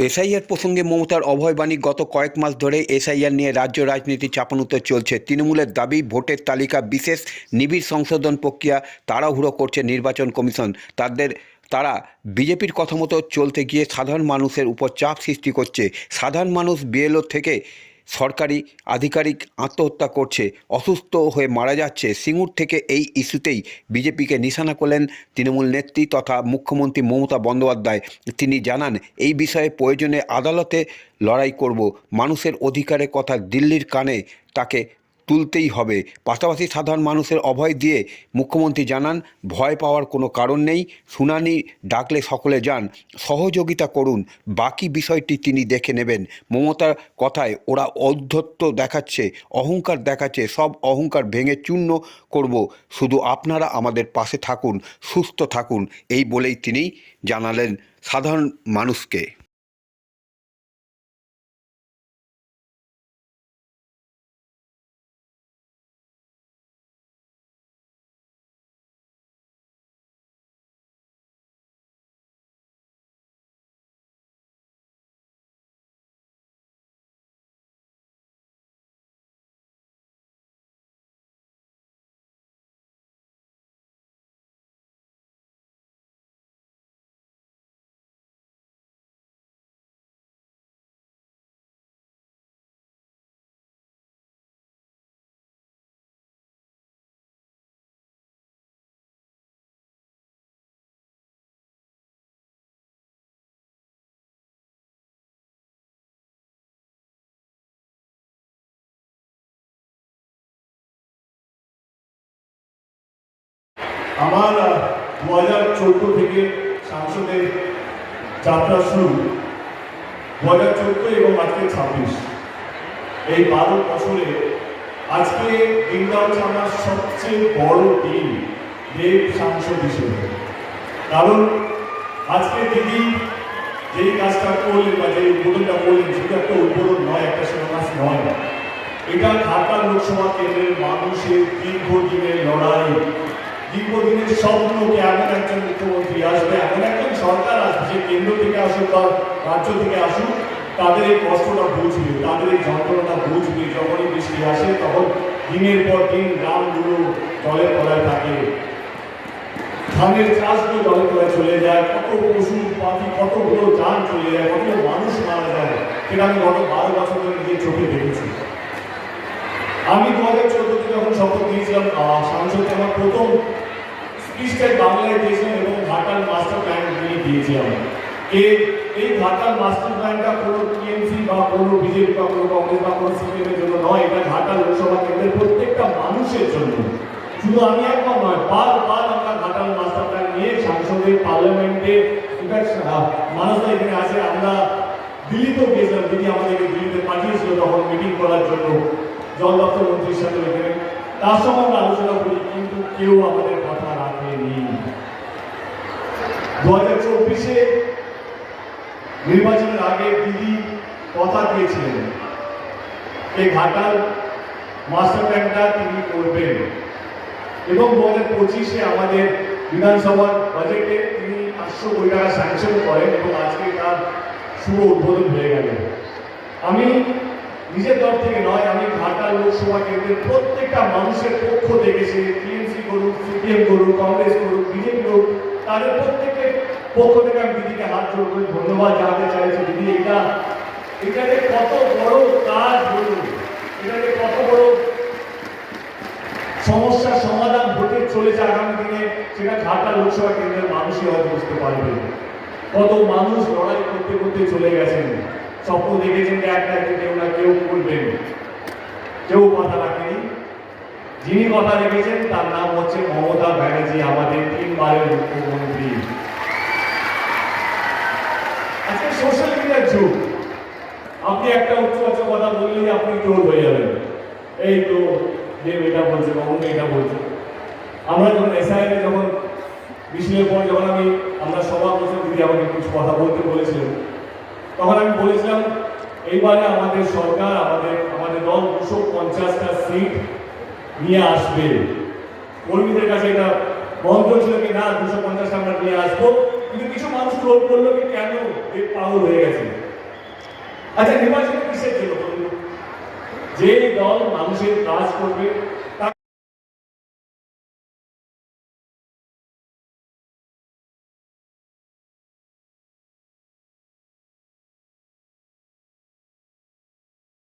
SIR প্রসঙ্গে মমতার অভয়বাণী। গত কয়েক মাস ধরে এসআইআর নিয়ে রাজ্য রাজনীতি চাপানুতর চলছে। তৃণমূলের দাবি, ভোটের তালিকা বিশেষ নিবিড় সংশোধন প্রক্রিয়া তাড়াহুড়ো করছে নির্বাচন কমিশন। তারা বিজেপির কথা মতো চলতে গিয়ে সাধারণ মানুষের উপর চাপ সৃষ্টি করছে। সাধারণ মানুষ বিএলও থেকে সরকারি আধিকারিক আত্মহত্যা করছে, অসুস্থ হয়ে মারা যাচ্ছে। সিঙ্গুর থেকে এই ইস্যুতেই বিজেপিকে নিশানা করলেন তৃণমূল নেত্রী তথা মুখ্যমন্ত্রী মমতা বন্দ্যোপাধ্যায়। তিনি জানান, এই বিষয়ে প্রয়োজনে আদালতে লড়াই করব। মানুষের অধিকারের কথা দিল্লির কানে তাকে তুলতেই হবে। পাশাপাশি সাধারণ মানুষের অভয় দিয়ে মুখ্যমন্ত্রী জানান, ভয় পাওয়ার কোনো কারণ নেই। শুনানি ডাকলে সকলে যান, সহযোগিতা করুন, বাকি বিষয়টি তিনি দেখে নেবেন। মমতার কথায় ওরা ঔদ্ধত্য দেখাচ্ছে, অহংকার দেখাচ্ছে, সব অহংকার ভেঙে চূর্ণ করব। শুধু আপনারা আমাদের পাশে থাকুন, সুস্থ থাকুন, এই বলেই তিনি জানালেন সাধারণ মানুষকে। আমার 2014 থেকে সংসদের যাত্রা শুরু। 2014 এবং আজকে 26, এই 12 বছরে আজকে দিনটা হচ্ছে আমার সবচেয়ে বড় দিন দেব সাংসদ হিসেবে। কারণ আজকে দিদি যেই কাজটা করলেন বা যে উদ্বোধনটা করলেন, সেটা একটা উদ্বোধন নয়, একটা শিলান্যাস নয়। এটা ঢাকা লোকসভা কেন্দ্রের মানুষের দীর্ঘদিনের লড়াই, দীর্ঘদিনের স্বপ্নকে এমন একজন মুখ্যমন্ত্রী আসবে, এমন একজন সরকার আসবে, যে কেন্দ্র থেকে আসুক বা রাজ্য থেকে আসুক, তাদের এই কষ্টটা বুঝবে, তাদের এই যন্ত্রণাটা বুঝবে। যখনই বৃষ্টি আসে তখন দিনের পর দিন গ্রামগুলো জলের তলায় থাকে, ধানের চাষগুলো জলের তলায় চলে যায়, কত পশু পাখি, কতগুলো যান চলে যায়, কত মানুষ মারা যায়, সেটা আমি গত 12 বছর ধরে নিজের চোখে দেখেছি। আমি 2014-তে যখন শপথ নিয়েছিলাম সাংসদ, আমার প্রথম স্পিচটাই বাংলায় দিয়েছিলাম এবং ঘাটাল মাস্টার প্ল্যান নিয়ে দিয়েছিলাম। এই ঘাটাল মাস্টার প্ল্যানটা কোনো টিএমসি বা কোনো বিজেপি বা কোনো কংগ্রেস বা কোনো সিপিএমের জন্য নয়, এটা ঘাটাল লোকসভা কেন্দ্রের প্রত্যেকটা মানুষের জন্য। শুধু আমি একবার নয়, বারবার আমরা ঘাটাল মাস্টার প্ল্যান নিয়ে সংসদে, পার্লামেন্টে, মানুষরা এখানে আছে, আমরা দিল্লিতেও গিয়েছিলাম। দিদি আমাদেরকে দিল্লিতে পাঠিয়েছিল তখন মিটিং করার জন্য জল দপ্তর মন্ত্রীর সাথে এখানে, তার সঙ্গে আমরা আলোচনা করি, কিন্তু কেউ আমাদের কথা রাখেনি। 2024-এ নির্বাচনের আগে দিদি কথা দিয়েছিলেন এই ঘাটাল মাস্টার প্ল্যানটা তিনি করবেন, এবং 2025-এ আমাদের বিধানসভার বাজেটে তিনি 500 কোটি টাকা স্যাংশন করেন এবং আজকে তার শুভ উদ্বোধন হয়ে গেল। আমি নিজের তরফ থেকে নয়, আমি ঘাটাল লোকসভা কেন্দ্রের প্রত্যেকটা মানুষের পক্ষ থেকে, সে টিএমসি করুক, সিপিএম করুক, কংগ্রেস করুক, বিজেপি করুক, তাদের প্রত্যেকের পক্ষ থেকে আমি দিদিকে হাত জোড় করে ধন্যবাদ জানাতে চাইছি। দিদি, এটাতে কত বড় কাজ হলো, এটাতে কত বড় সমস্যার সমাধান হতে চলেছে আগামী দিনে, সেটা ঘাটাল লোকসভা কেন্দ্রের মানুষই হয়তো বুঝতে পারবে। কত মানুষ লড়াই করতে করতে চলে গেছেন, স্বপ্ন দেখেছেন যে একটা কেউ না কেউ করবেন, কেউ কথা রাখেনি। যিনি কথা রেখেছেন তার নাম হচ্ছে মমতা ব্যানার্জি, আমাদের 3 বারের মুখ্যমন্ত্রী। আজকে সোশ্যাল মিডিয়ার যুগ, আপনি একটা উচ্চ কথা বললেই আপনি চোর হয়ে যাবেন। এই তো দেব এটা বলছে, অন্য এটা বলছে। আমরা যখন এসআইআর যখন মিছিলের পর যখন আমরা সভা বলছিলাম, দিদি আমাকে কিছু কথা বলতে বলেছিলেন, তখন আমি বলেছিলাম এইবারে আমাদের সরকার, আমাদের দল 250টা সিট নিয়ে আসবে। কর্মীদের কাছে এটা বন্ধ ছিল কি না 250টা আমরা নিয়ে আসবো, কিন্তু কিছু মানুষ ট্রোল করলো কি কেন পাগল হয়ে গেছে, আচ্ছা, নির্বাচন কিসের জন্য বলুন? যে দল মানুষের কাজ করবে,